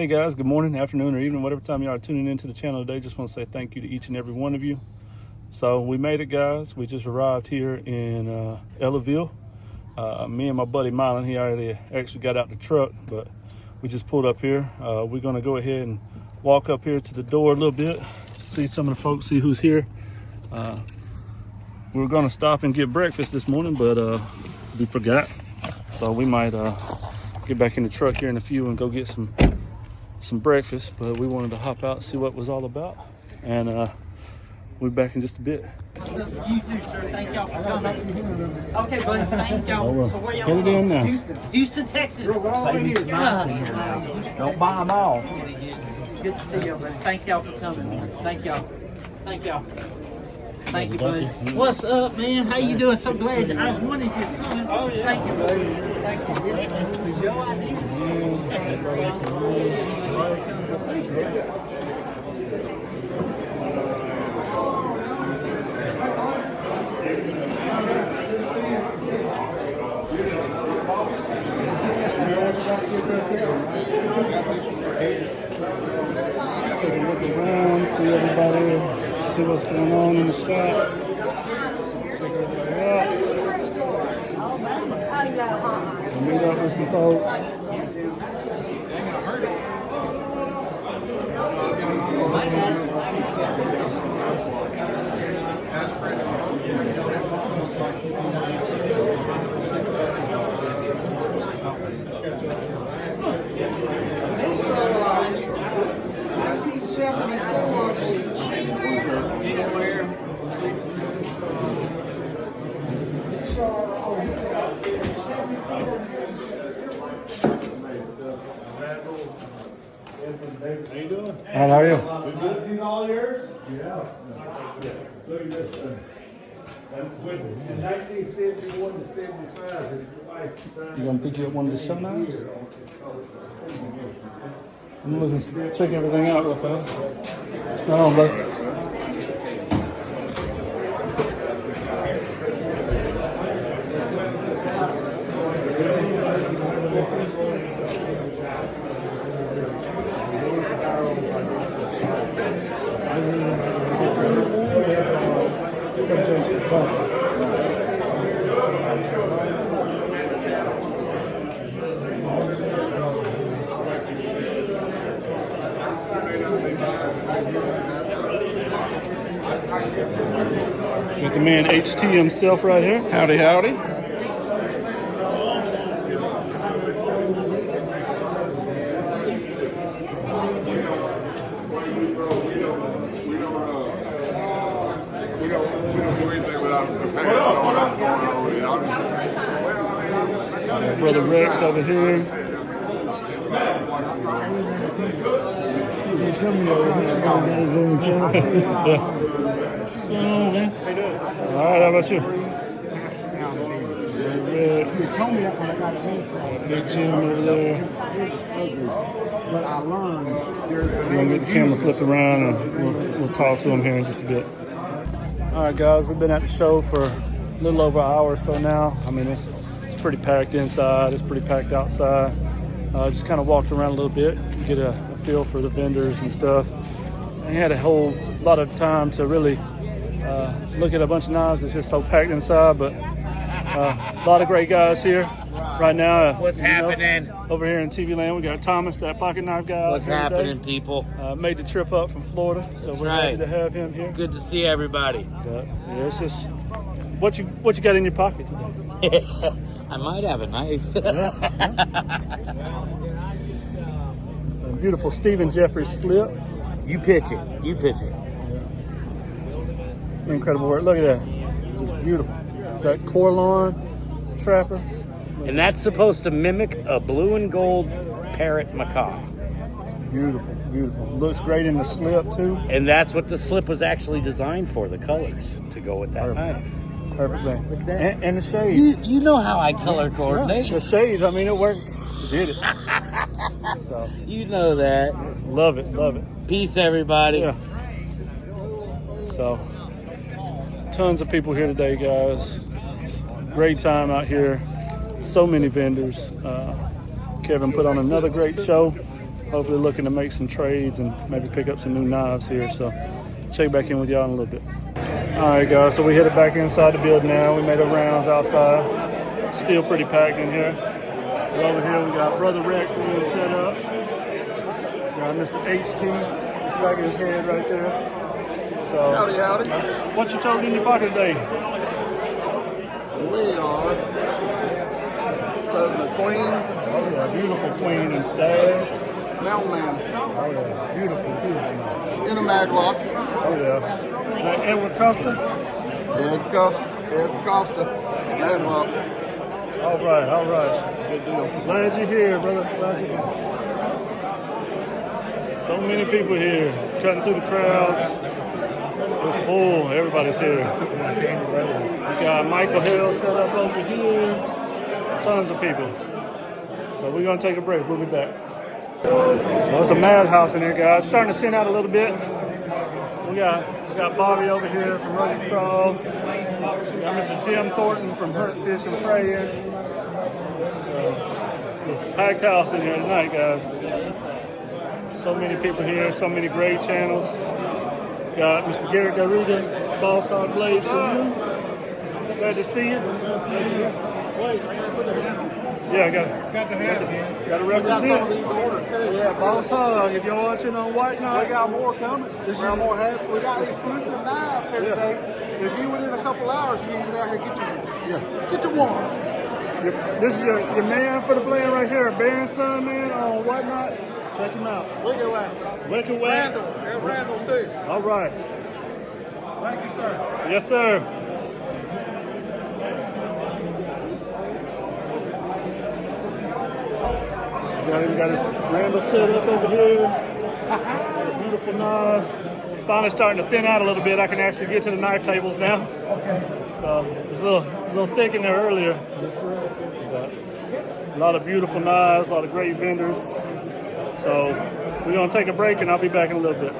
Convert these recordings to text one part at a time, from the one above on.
Hey guys, good morning, afternoon, or evening, whatever time you are tuning into the channel today. Just want to say thank you to each and every one of you. So we made it, guys. We just arrived here in Ellaville. Me and my buddy Mylon, he already actually got out the truck, but we just pulled up here. We're going to go ahead and walk up here to the door a little bit, see some of the folks, see who's here. We were going to stop and get breakfast this morning, but we forgot. So we might get back in the truck here in a few and go get some breakfast, but we wanted to hop out and see what it was all about, and we'll be back in just a bit. You too, sir. Thank y'all for coming. Okay, buddy. Thank y'all. So where y'all Headed in now. Houston, Texas. Don't buy them all. Good to see y'all, buddy. Thank y'all for coming. Thank y'all. Thank y'all. Thank you, buddy. What's up, man? How you doing? So glad. I was wanting to come. Oh, yeah. Thank you, buddy. Thank you. This is your idea. Take a look around, see everybody, see what's going on in the shop. Check everybody out. We'll meet up with some folks. How you doing? How are you? Good. These all yours? Yeah. Look at this thing. In 1971 to 75, his wife signed. You gonna pick you up one of the show knives? I'm looking, check everything out real fast. What's going on, bud? Got the man HT himself right here. Howdy, howdy. We don't do anything without the Brother Rex over here. You tell me over here. Yeah. What's going on, man? How you doing? All right, how about you? You told me that when I got it. Big Jim over there. But I learned there's We're going to get the camera flipped around and we'll talk to him here in just a bit. All right, guys, we've been at the show for a little over an hour or so now. I mean, it's pretty packed inside. It's pretty packed outside. Just kind of walked around a little bit, get a feel for the vendors and stuff. I had a whole lot of time to really look at a bunch of knives. It's just so packed inside, but a lot of great guys here right now. What's happening? Over here in TV land, we got Thomas, that pocket knife guy. What's happening, people? Made the trip up from Florida, so we're happy to have him here. Good to see everybody. But, yeah, it's just what you got in your pocket today. I might have a knife. A beautiful Stephen Jeffries slip. You pitch it. You pitch it. Incredible work. Look at that. Just beautiful. Is that Corlon Trapper? And that's supposed to mimic a blue and gold parrot macaw. It's beautiful, beautiful. Looks great in the slip too. And that's what the slip was actually designed for, the colors, to go with that knife. Perfect thing. Look at that. And the shades. You know how I color coordinate. The shades, I mean, it worked. It did it. So, You know that. love it, love it. Peace, everybody. Yeah. So, tons of people here today, guys. Great time out here. So many vendors. Kevin put on another great show. hopefully looking to make some trades and maybe pick up some new knives here. So check back in with y'all in a little bit. All right, guys, so we headed back inside the building now. We made our rounds outside. Still pretty packed in here. Over here we got Brother Rex really set up. Got Mr. HT, he's dragging his head right there. So, Howdy, howdy. What you toting in your pocket today? We are toting the Queen, Oh yeah, beautiful Queen and Stag. Mountain Man, Oh yeah, beautiful, beautiful. in a mag lock. Oh yeah. Is that Edward Costa? Ed Costa, mag lock. All right, all right. Good deal. Glad you're here, brother. Glad you're here. So many people here, cutting through the crowds. It's full. Everybody's here. We got Michael Hill set up over here. Tons of people. So we're gonna take a break. We'll be back. So it's a madhouse in here, guys. It's starting to thin out a little bit. We got Bobby over here from Rugged Cross. We got Mr. Jim Thornton from Hunt, Fish, and Praying. It's a packed house in here tonight, guys. So many people here, so many great channels. Got Mr. Garrett Garriga, Boss Hog Blaze for you. Glad to see you. Yeah, got to represent. Yeah, Boss Hog. If you're watching on White Knight, We got more coming. We got more hats. We got exclusive knives here today. If you within a couple hours, you can get out here and get you. Get you one. this is your man for the blend right here, Baron Son Man on White Knight. Check him out. Wicked Wax. Wicked Wax. Randall's. We have Randall's too. All right. Thank you, sir. Yes, sir. Got his Randall set up over here. Beautiful knives. Finally starting to thin out a little bit. I can actually get to the knife tables now. So it's a little thick in there earlier. But a lot of beautiful knives, a lot of great vendors. So we're gonna take a break and I'll be back in a little bit.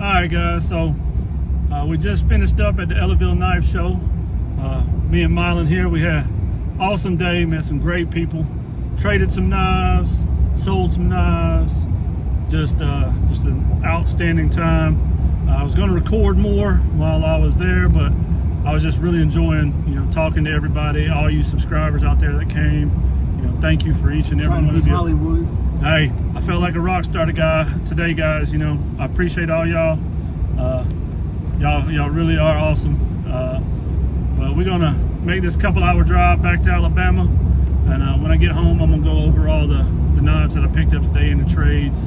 All right, guys, so we just finished up at the Ellaville Knife Show. Me and Mylan here, we had an awesome day, met some great people, traded some knives, sold some knives, just an outstanding time. I was gonna record more while I was there, but I was just really enjoying, talking to everybody, all you subscribers out there that came. Thank you for each and every one of you. Hollywood. Hey, I felt like a rock star today, guys. I appreciate all y'all. Y'all really are awesome. But we're gonna make this couple-hour drive back to Alabama, and when I get home, I'm gonna go over all the knives that I picked up today in the trades.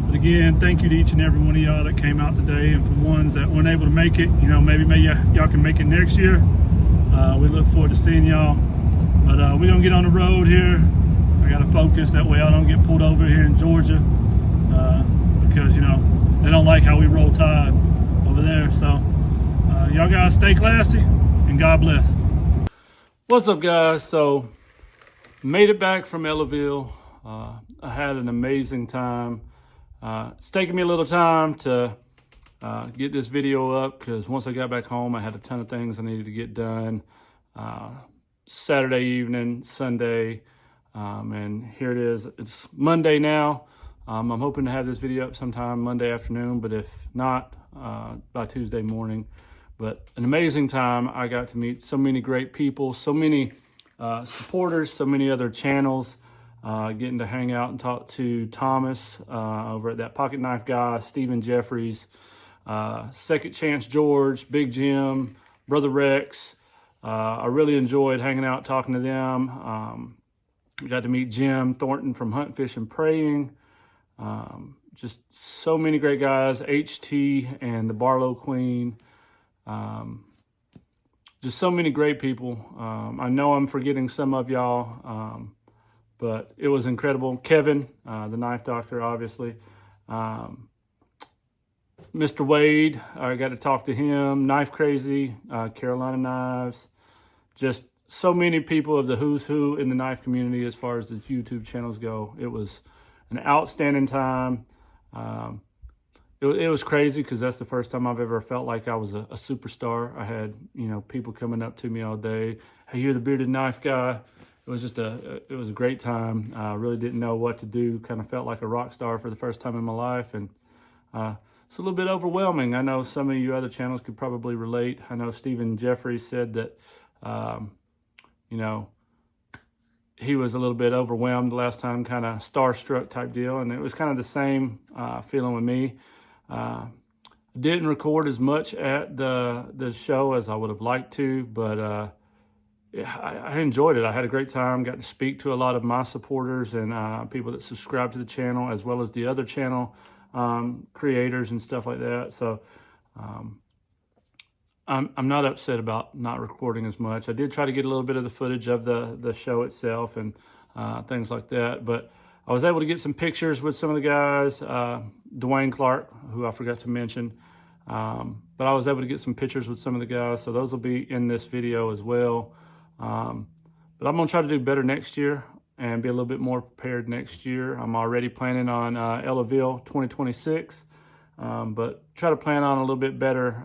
But again, thank you to each and every one of y'all that came out today, and for ones that weren't able to make it, maybe y'all can make it next year. We look forward to seeing y'all. But we're gonna get on the road here. I gotta focus, that way I don't get pulled over here in Georgia, because they don't like how we roll tide over there. So y'all guys stay classy and God bless. What's up, guys? So made it back from Ellaville. I had an amazing time. It's taken me a little time to get this video up, because once I got back home I had a ton of things I needed to get done. Saturday evening, Sunday, and here it is. It's Monday now. I'm hoping to have this video up sometime Monday afternoon, but if not, by Tuesday morning. But an amazing time. I got to meet so many great people, so many supporters, so many other channels, getting to hang out and talk to Thomas over at ThatPocketKnifeGuyC, Stephen Jeffries, Second Chance George, Big Jim, Brother Rex. I really enjoyed hanging out, talking to them. Got to meet Jim Thornton from Hunt, Fish, and Praying. Just so many great guys, HT and the Barlow Queen. Just so many great people. I know I'm forgetting some of y'all, but it was incredible. Kevin, the knife doctor, obviously. Mr. Wade, I got to talk to him. Knife Crazy, Carolina Knives. Just so many people of the who's who in the knife community as far as the YouTube channels go. It was an outstanding time. It was crazy, because that's the first time I've ever felt like I was a superstar. I had, people coming up to me all day. Hey, you're the bearded knife guy. it was just it was a great time. I really didn't know what to do. Kind of felt like a rock star for the first time in my life, and it's a little bit overwhelming. I know some of you other channels could probably relate. I know Stephen Jeffrey said that, you know, he was a little bit overwhelmed the last time, kind of starstruck type deal, and it was kind of the same feeling with me. Didn't record as much at the show as I would have liked to, but yeah, I enjoyed it. I had a great time. Got to speak to a lot of my supporters and people that subscribe to the channel, as well as the other channel creators and stuff like that. So I'm not upset about not recording as much. I did try to get a little bit of the footage of the show itself and things like that, but I was able to get some pictures with some of the guys, Dwayne Clark, who I forgot to mention, but I was able to get some pictures with some of the guys, so those will be in this video as well. But I'm gonna try to do better next year and be a little bit more prepared next year. I'm already planning on Ellaville 2026, but try to plan on a little bit better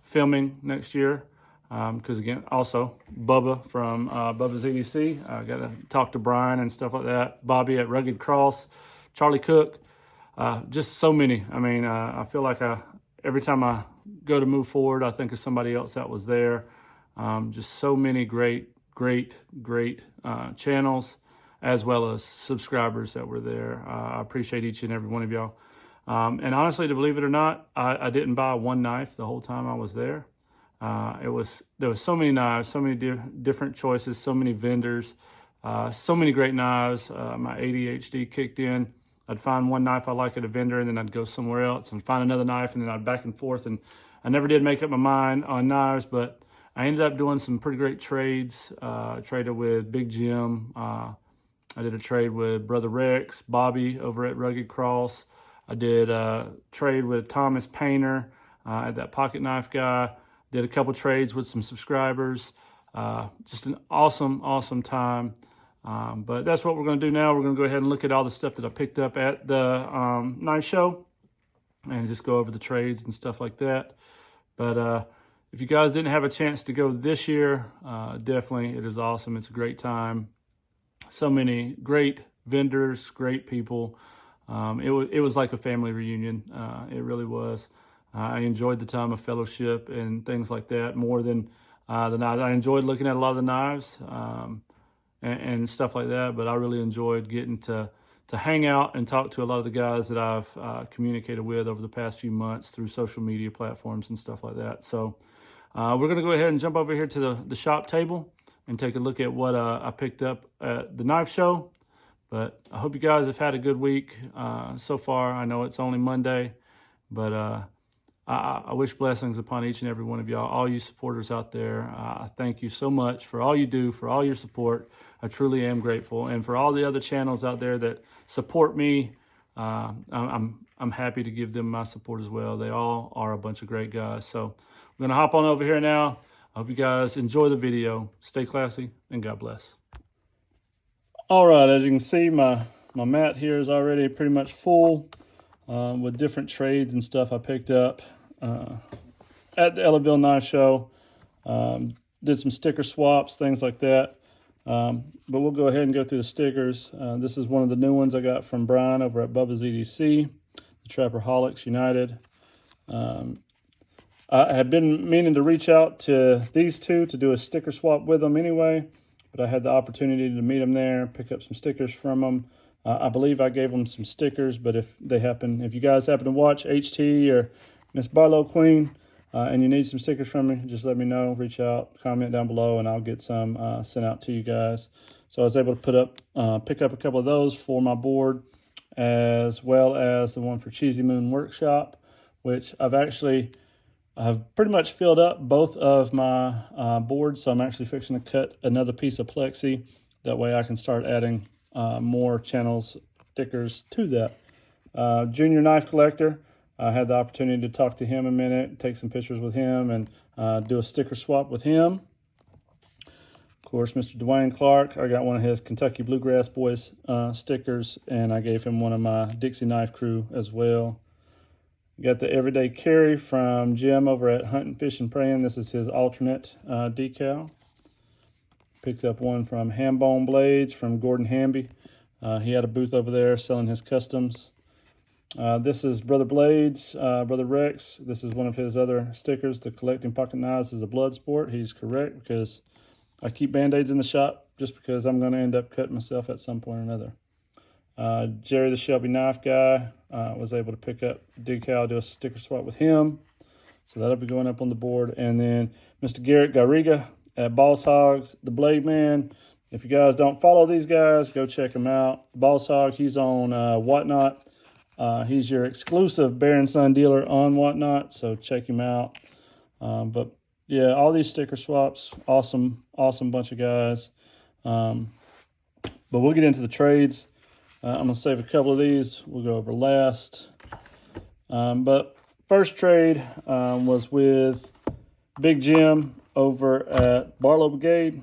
filming next year, because again, also Bubba from BubbasEDC. I got to talk to Brian and stuff like that. Bobby at Rugged Cross, Charlie Cook, just so many. I mean, I feel like every time I go to move forward, I think of somebody else that was there. Just so many great channels, as well as subscribers that were there. I appreciate each and every one of y'all. And honestly, to believe it or not, I didn't buy one knife the whole time I was there. There was so many knives, so many different choices, so many vendors, so many great knives. My ADHD kicked in. I'd find one knife I like at a vendor, and then I'd go somewhere else and find another knife, and then I'd back and forth. And I never did make up my mind on knives, but I ended up doing some pretty great trades. I traded with Big Jim. I did a trade with Brother Rex, Bobby over at Rugged Cross. I did a trade with Thomas Painter at That Pocket Knife Guy. Did a couple trades with some subscribers. Just an awesome time. But that's what we're going to do now. We're going to go ahead and look at all the stuff that I picked up at the knife show and just go over the trades and stuff like that. But if you guys didn't have a chance to go this year, definitely it is awesome. It's a great time. So many great vendors, great people. It was like a family reunion. It really was. I enjoyed the time of fellowship and things like that more than the knives. I enjoyed looking at a lot of the knives and stuff like that, but I really enjoyed getting to hang out and talk to a lot of the guys that I've communicated with over the past few months through social media platforms and stuff like that. So we're going to go ahead and jump over here to the shop table and take a look at what I picked up at the knife show. But I hope you guys have had a good week so far. I know it's only Monday, but I wish blessings upon each and every one of y'all, all you supporters out there. I thank you so much for all you do, for all your support. I truly am grateful. And for all the other channels out there that support me, I'm happy to give them my support as well. They all are a bunch of great guys. So I'm going to hop on over here now. I hope you guys enjoy the video. Stay classy, and God bless. All right, as you can see, my mat here is already pretty much full with different trades and stuff I picked up at the Ellaville Knife Show. Did some sticker swaps, things like that. But we'll go ahead and go through the stickers. This is one of the new ones I got from Brian over at BubbasEDC, the Trapperholics United. I had been meaning to reach out to these two to do a sticker swap with them anyway, but I had the opportunity to meet them there, pick up some stickers from them. I believe I gave them some stickers, but if you guys happen to watch HT or Miss Barlow Queen and you need some stickers from me, just let me know, reach out, comment down below, and I'll get some sent out to you guys. So I was able to pick up a couple of those for my board, as well as the one for Cheesy Moon Workshop, which I've pretty much filled up both of my boards, so I'm actually fixing to cut another piece of plexi. That way I can start adding more channels stickers to that. Junior Knife Collector, I had the opportunity to talk to him a minute, take some pictures with him, and do a sticker swap with him. Of course, Mr. Dwayne Clark, I got one of his Kentucky Bluegrass Boys stickers, and I gave him one of my Dixie Knife Crew as well. Got the Everyday Carry from Jim over at Hunting, Fishing, Praying. This is his alternate decal. picked up one from Hambone Blades from Gordon Hamby. He had a booth over there selling his customs. This is Brother Blades, Brother Rex. This is one of his other stickers. The collecting pocket knives is a blood sport. He's correct because I keep Band-Aids in the shop just because I'm going to end up cutting myself at some point or another. Jerry the Shelby Knife Guy was able to pick up decal, do a sticker swap with him. So that'll be going up on the board. And then Mr. Garrett Garriga at Boss Hogs, the Blade Man. If you guys don't follow these guys, go check him out. Boss Hog, he's on Whatnot. He's your exclusive Bear and Son dealer on Whatnot, so check him out. But yeah, all these sticker swaps, awesome bunch of guys. But we'll get into the trades. I'm going to save a couple of these. We'll go over last. But first trade was with Big Jim over at Barlow Brigade.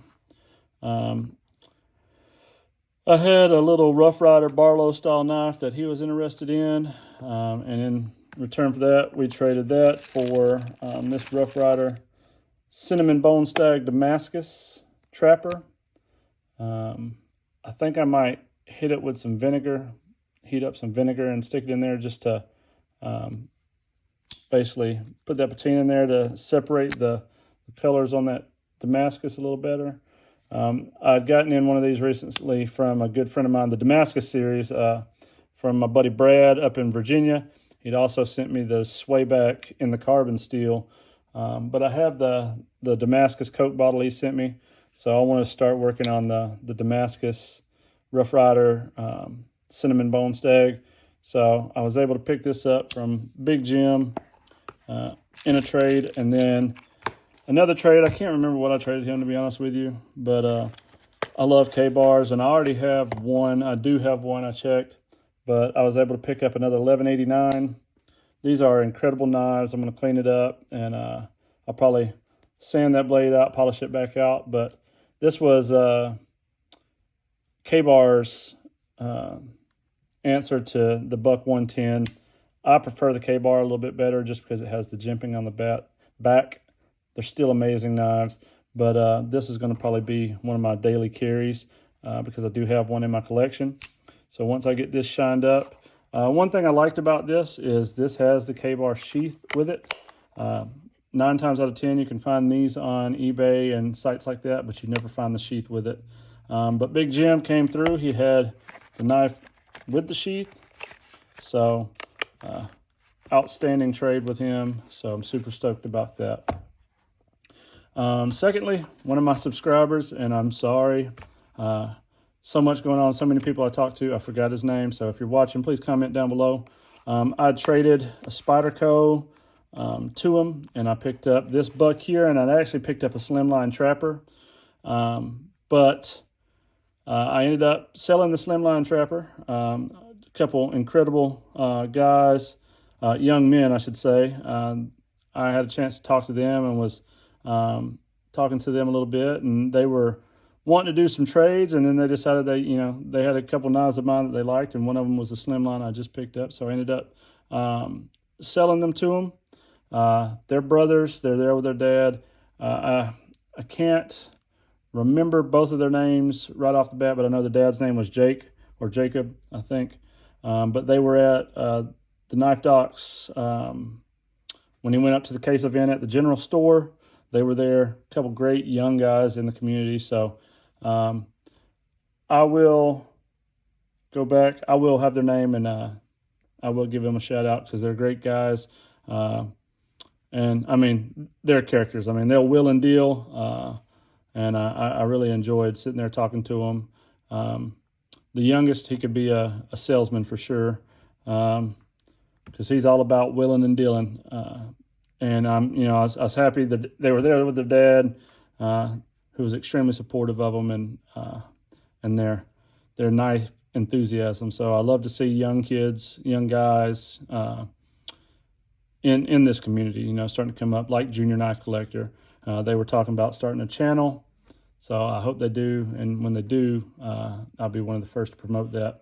I had a little Rough Rider Barlow style knife that he was interested in. And in return for that, we traded that for this Rough Rider Cinnamon Bone Stag Damascus Trapper. I think I might hit it with some vinegar, heat up some vinegar and stick it in there just to basically put that patina in there to separate the colors on that Damascus a little better. I'd gotten in one of these recently from a good friend of mine, the Damascus series, from my buddy Brad up in Virginia. He'd also sent me the swayback in the carbon steel. But I have the Damascus Coke bottle he sent me. So I want to start working on the Damascus Rough Rider Cinnamon Bone Stag. So I was able to pick this up from Big Jim in a trade. And then another trade, I can't remember what I traded him, to be honest with you. But I love K-bars, and I already have one. I do have one, I checked. But I was able to pick up another 1189. These are incredible knives. I'm going to clean it up, and I'll probably sand that blade out, polish it back out. But this was K-bar's answer to the Buck 110. I prefer the K-bar a little bit better just because it has the jimping on the back. They're still amazing knives, but this is going to probably be one of my daily carries because I do have one in my collection. So once I get this shined up, one thing I liked about this is this has the K-bar sheath with it. 9 times out of 10, you can find these on eBay and sites like that, but you never find the sheath with it. But Big Jim came through. He had the knife with the sheath. So outstanding trade with him. So I'm super stoked about that. Secondly, one of my subscribers, and I'm sorry, so much going on, so many people I talked to, I forgot his name. So if you're watching, please comment down below. I traded a Spyderco to him, and I picked up this buck here, and I actually picked up a Slimline Trapper. But I ended up selling the Slimline Trapper. A couple incredible guys, young men, I should say. I had a chance to talk to them and was talking to them a little bit, and they were wanting to do some trades, and then they decided they had a couple knives of mine that they liked, and one of them was the Slimline I just picked up. So I ended up selling them to them. They're brothers. They're there with their dad. I can't remember both of their names right off the bat, but I know the dad's name was Jake or Jacob, I think. But they were at the Knife Docks when he went up to the case event at the general store. They were there, a couple great young guys in the community. So I will go back. I will have their name, and I will give them a shout out because they're great guys. And I mean, they're characters. I mean, they'll will and deal. And I really enjoyed sitting there talking to them. The youngest, he could be a salesman for sure, because he's all about willing and dealing. And I was happy that they were there with their dad, who was extremely supportive of them and their knife enthusiasm. So I love to see young kids, young guys in this community, starting to come up, like Junior Knife Collector. They were talking about starting a channel. So I hope they do, and when they do, I'll be one of the first to promote that.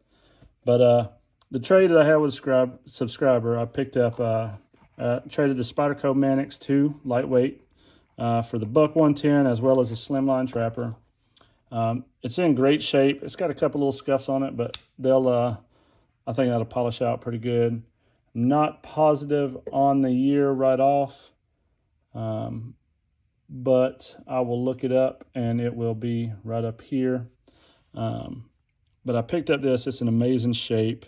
But the trade that I had with a subscriber, I picked up, traded the Spyderco Mannix 2 lightweight for the Buck 110, as well as a Slimline Trapper. It's in great shape. It's got a couple little scuffs on it, but they'll, I think that'll polish out pretty good. Not positive on the year right off, but I will look it up and it will be right up here. But I picked up this. It's in amazing shape.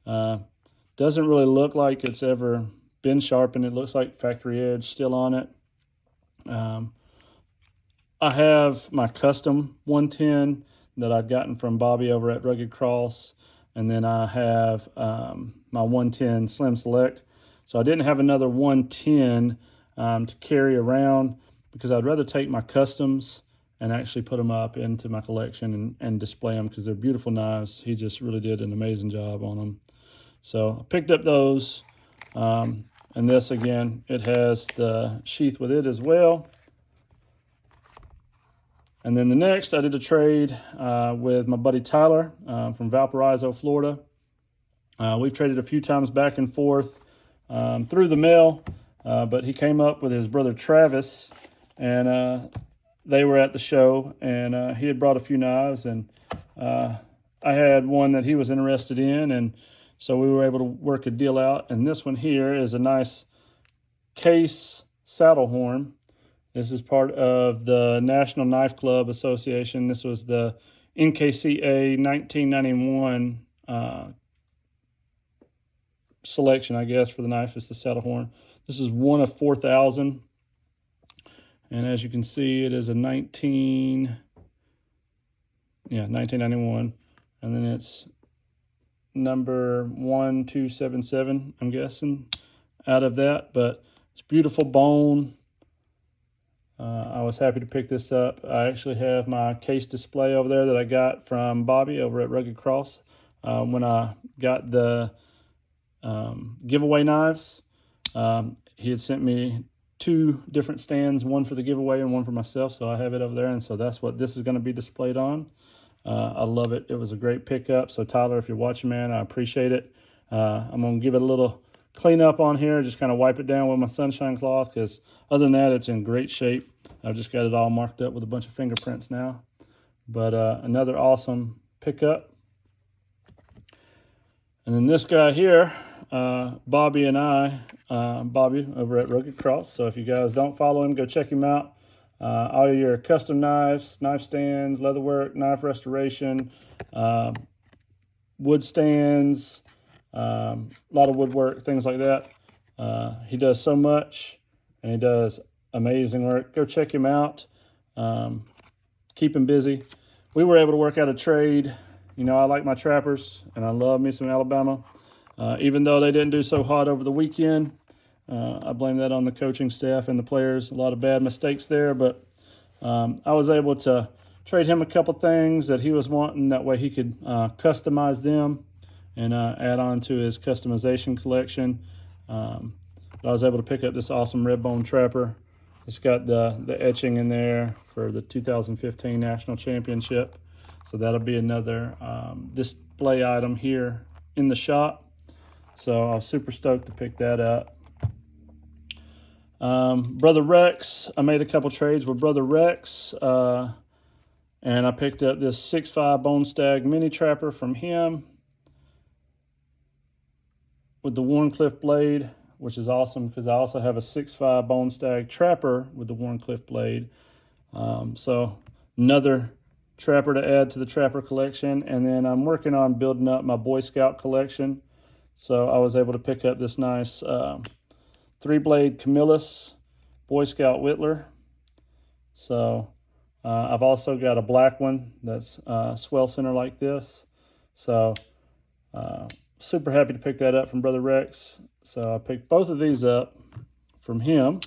Doesn't really look like it's ever been sharpened. It looks like factory edge still on it. I have my custom 110 that I'd gotten from Bobby over at Rugged Cross. And then I have my 110 Slim Select. So I didn't have another 110 to carry around because I'd rather take my customs and actually put them up into my collection and display them because they're beautiful knives. He just really did an amazing job on them. So I picked up those. And this, again, it has the sheath with it as well. And then the next, I did a trade with my buddy Tyler from Valparaiso, Florida. We've traded a few times back and forth through the mail, but he came up with his brother Travis, and they were at the show, and he had brought a few knives, and I had one that he was interested in, and so we were able to work a deal out. And this one here is a nice case saddle horn. This is part of the National Knife Club Association. This was the NKCA 1991 selection, I guess, for the knife. It's the saddle horn. This is one of 4,000. And as you can see, it is a 1991. And then it's number 1277, I'm guessing, out of that. But it's beautiful bone. I was happy to pick this up. I actually have my case display over there that I got from Bobby over at Rugged Cross when I got the giveaway knives. He had sent me 2 different stands, one for the giveaway and one for myself, so I have it over there, and so that's what this is going to be displayed on. I love it. It was a great pickup. So Tyler, if you're watching, man, I appreciate it. I'm going to give it a little clean up on here, just kind of wipe it down with my sunshine cloth, because other than that, it's in great shape. I've just got it all marked up with a bunch of fingerprints now. But another awesome pickup. And then this guy here, Bobby and I, Bobby over at Rugged Cross. So if you guys don't follow him, go check him out. All your custom knives, knife stands, leatherwork, knife restoration, wood stands, a lot of woodwork, things like that. He does so much, and he does amazing work. Go check him out. Keep him busy. We were able to work out a trade. You know, I like my trappers, and I love me some Alabama. Even though they didn't do so hot over the weekend, I blame that on the coaching staff and the players. A lot of bad mistakes there, but I was able to trade him a couple things that he was wanting. That way he could customize them and add on to his customization collection. I was able to pick up this awesome red bone trapper. It's got the etching in there for the 2015 National Championship. So that'll be another display item here in the shop. So I was super stoked to pick that up. Brother Rex, I made a couple trades with Brother Rex, and I picked up this 6.5 Bone Stag mini trapper from him with the Warncliffe blade, which is awesome because I also have a 6.5 Bone Stag trapper with the Warncliffe blade. So another trapper to add to the trapper collection. And then I'm working on building up my Boy Scout collection. So I was able to pick up this nice 3-blade Camillus Boy Scout Whittler. So I've also got a black one that's swell center like this. So super happy to pick that up from Brother Rex. So I picked both of these up from him.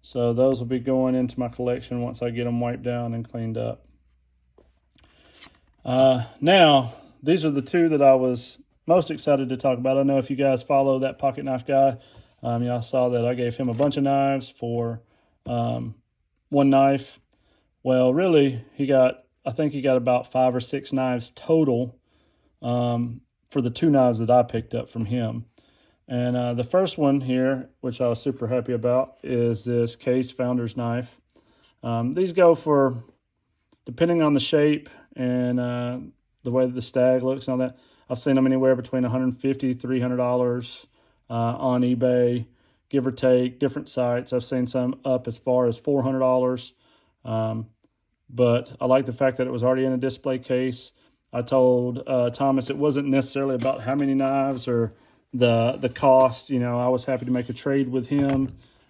So those will be going into my collection once I get them wiped down and cleaned up. Now, these are the two that I was most excited to talk about. I know if you guys follow That Pocket Knife Guy, y'all saw that I gave him a bunch of knives for one knife. Well, really, I think he got about 5 or 6 knives total for the 2 knives that I picked up from him. And the first one here, which I was super happy about, is this Case Founder's knife. These go for depending on the shape and the way that the stag looks and all that, I've seen them anywhere between $150, $300 on eBay, give or take, different sites. I've seen some up as far as $400. But I like the fact that it was already in a display case. I told Thomas it wasn't necessarily about how many knives or the cost. You know, I was happy to make a trade with him.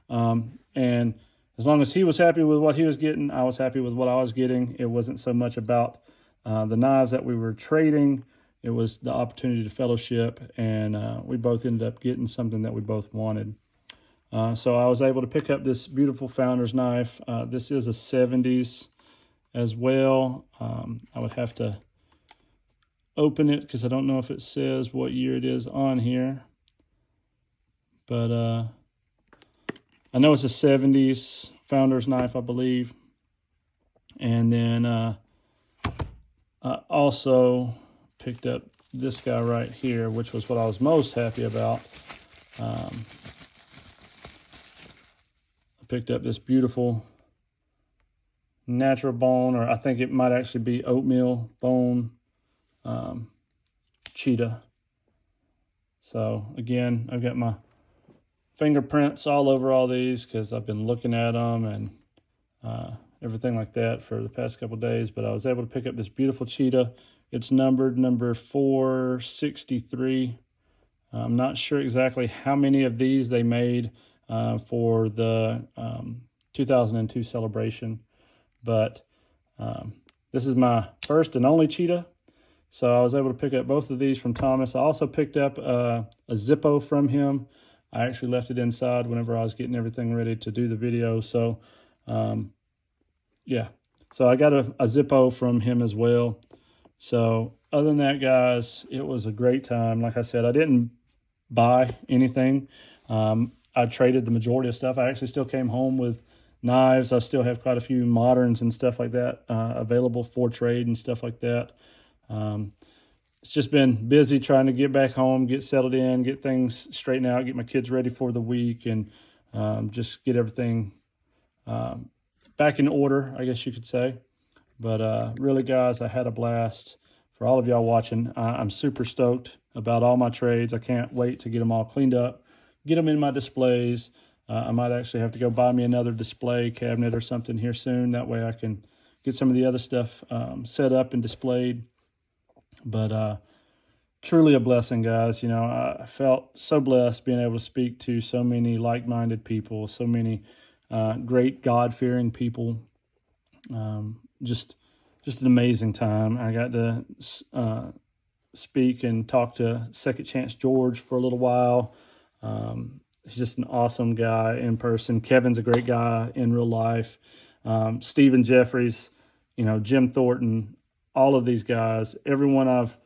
And as long as he was happy with what he was getting, I was happy with what I was getting. It wasn't so much about the knives that we were trading. It was the opportunity to fellowship, and we both ended up getting something that we both wanted. So I was able to pick up this beautiful Founder's knife. This is a 70s as well. I would have to open it because I don't know if it says what year it is on here. But I know it's a 70s Founder's knife, I believe. And then I also picked up this guy right here, which was what I was most happy about. I picked up this beautiful natural bone, or I think it might actually be oatmeal bone cheetah. So again, I've got my fingerprints all over all these because I've been looking at them and everything like that for the past couple of days. But I was able to pick up this beautiful cheetah. It's numbered number 463. I'm not sure exactly how many of these they made for the 2002 celebration, but this is my first and only cheetah. So I was able to pick up both of these from Thomas. I also picked up a Zippo from him. I actually left it inside whenever I was getting everything ready to do the video. So yeah, so I got a Zippo from him as well. So other than that, guys, it was a great time. Like I said, I didn't buy anything. I traded the majority of stuff. I actually still came home with knives. I still have quite a few moderns and stuff like that available for trade and stuff like that. It's just been busy trying to get back home, get settled in, get things straightened out, get my kids ready for the week, and just get everything back in order, I guess you could say. But really, guys, I had a blast. For all of y'all watching, I'm super stoked about all my trades. I can't wait to get them all cleaned up, get them in my displays. I might actually have to go buy me another display cabinet or something here soon. That way I can get some of the other stuff set up and displayed. But truly a blessing, guys. You know, I felt so blessed being able to speak to so many like-minded people, so many great God-fearing people. Just an amazing time. I got to speak and talk to Second Chance George for a little while. He's just an awesome guy in person. Kevin's a great guy in real life. Stephen Jeffries, you know, Jim Thornton, all of these guys, everyone I've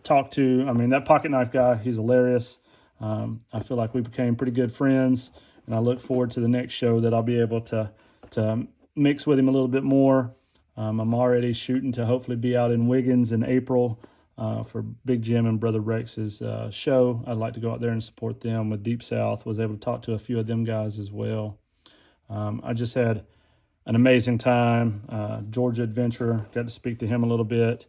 talked to. I mean, that pocket knife guy, he's hilarious. I feel like we became pretty good friends, and I look forward to the next show that I'll be able to mix with him a little bit more. I'm already shooting to hopefully be out in Wiggins in April for Big Jim and Brother Rex's show. I'd like to go out there and support them with Deep South. Was able to talk to a few of them guys as well. I just had an amazing time. Georgia Adventurer, got to speak to him a little bit.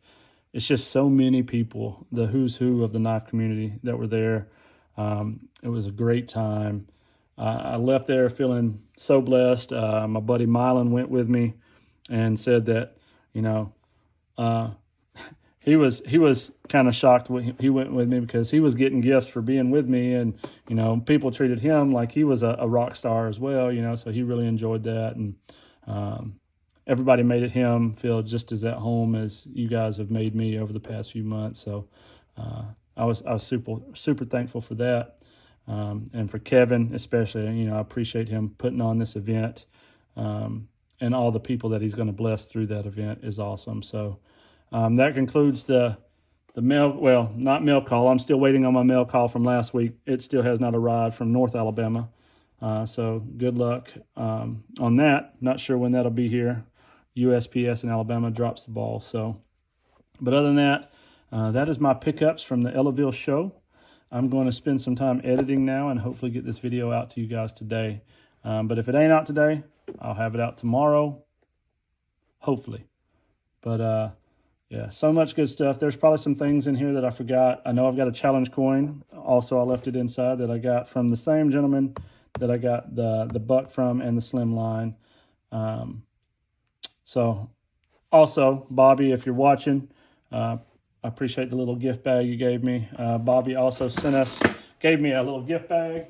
It's just so many people, the who's who of the knife community that were there. It was a great time. I left there feeling so blessed. My buddy Mylan went with me and said that, you know, he was kind of shocked when he went with me because he was getting gifts for being with me, and, you know, people treated him like he was a rock star as well, you know, so he really enjoyed that. And everybody made him feel just as at home as you guys have made me over the past few months. So I was super thankful for that. And for Kevin especially, you know, I appreciate him putting on this event, and all the people that he's going to bless through that event is awesome. So that concludes the mail, well, not mail call. I'm still waiting on my mail call from last week. It still has not arrived from North Alabama. So good luck on that. Not sure when that'll be here. USPS in Alabama drops the ball. So, but other than that, that is my pickups from the Ellaville show. I'm going to spend some time editing now and hopefully get this video out to you guys today. But if it ain't out today, I'll have it out tomorrow, hopefully. But yeah, so much good stuff. There's probably some things in here that I forgot. I know I've got a challenge coin. Also, I left it inside that I got from the same gentleman that I got the buck from and the slim line. So also, Bobby, if you're watching, I appreciate the little gift bag you gave me. Bobby also gave me a little gift bag.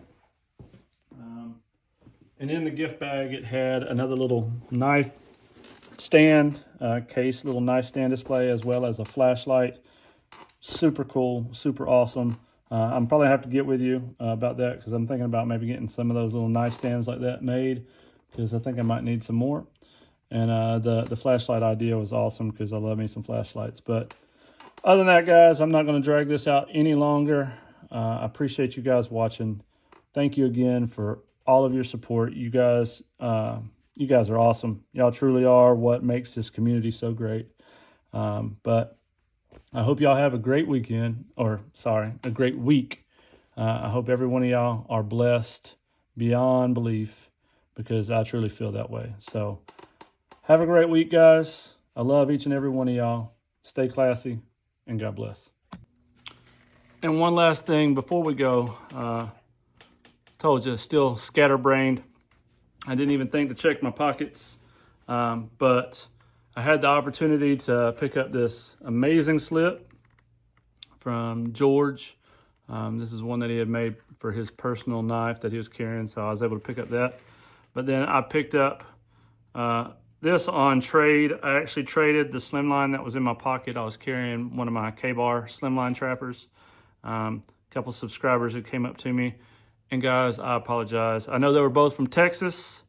And in the gift bag, it had another little knife stand case, little knife stand display, as well as a flashlight. Super cool, super awesome. I'm probably have to get with you about that, because I'm thinking about maybe getting some of those little knife stands like that made, because I think I might need some more. And the flashlight idea was awesome, because I love me some flashlights. But other than that, guys, I'm not going to drag this out any longer. I appreciate you guys watching. Thank you again for all of your support. You guys are awesome. Y'all truly are what makes this community so great. But I hope y'all have a great weekend, a great week. I hope every one of y'all are blessed beyond belief, because I truly feel that way. So have a great week, guys. I love each and every one of y'all. Stay classy, and God bless. And one last thing before we go. Told you, still scatterbrained. I didn't even think to check my pockets, but I had the opportunity to pick up this amazing slip from George. This is one that he had made for his personal knife that he was carrying, so I was able to pick up that. But then I picked up this on trade. I actually traded the slimline that was in my pocket. I was carrying one of my K-Bar slimline trappers. A couple subscribers who came up to me. And guys, I apologize. I know they were both from Texas,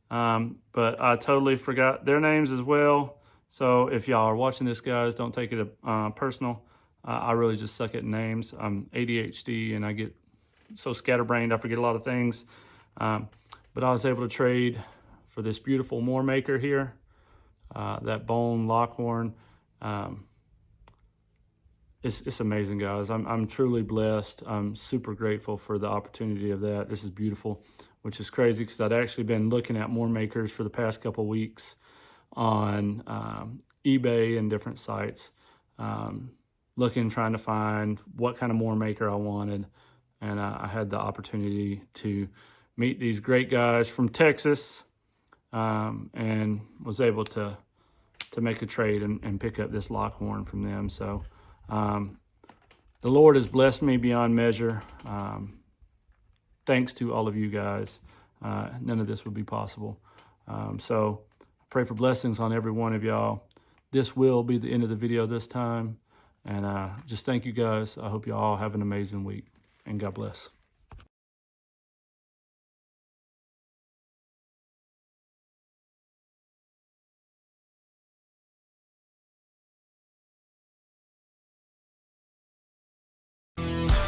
but I totally forgot their names as well. So if y'all are watching this, guys, don't take it personal. I really just suck at names. I'm ADHD and I get so scatterbrained, I forget a lot of things. But I was able to trade for this beautiful Moore maker here, that bone Lockhorn. It's amazing, guys. I'm truly blessed. I'm super grateful for the opportunity of that. This is beautiful, which is crazy, because I'd actually been looking at Moore makers for the past couple of weeks on eBay and different sites, trying to find what kind of Moore maker I wanted. And I had the opportunity to meet these great guys from Texas, and was able to make a trade and pick up this Lockhorn from them. So the Lord has blessed me beyond measure. Thanks to all of you guys. None of this would be possible. So I pray for blessings on every one of y'all. This will be the end of the video this time. And just thank you guys. I hope you all have an amazing week, and God bless.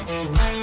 Thank you.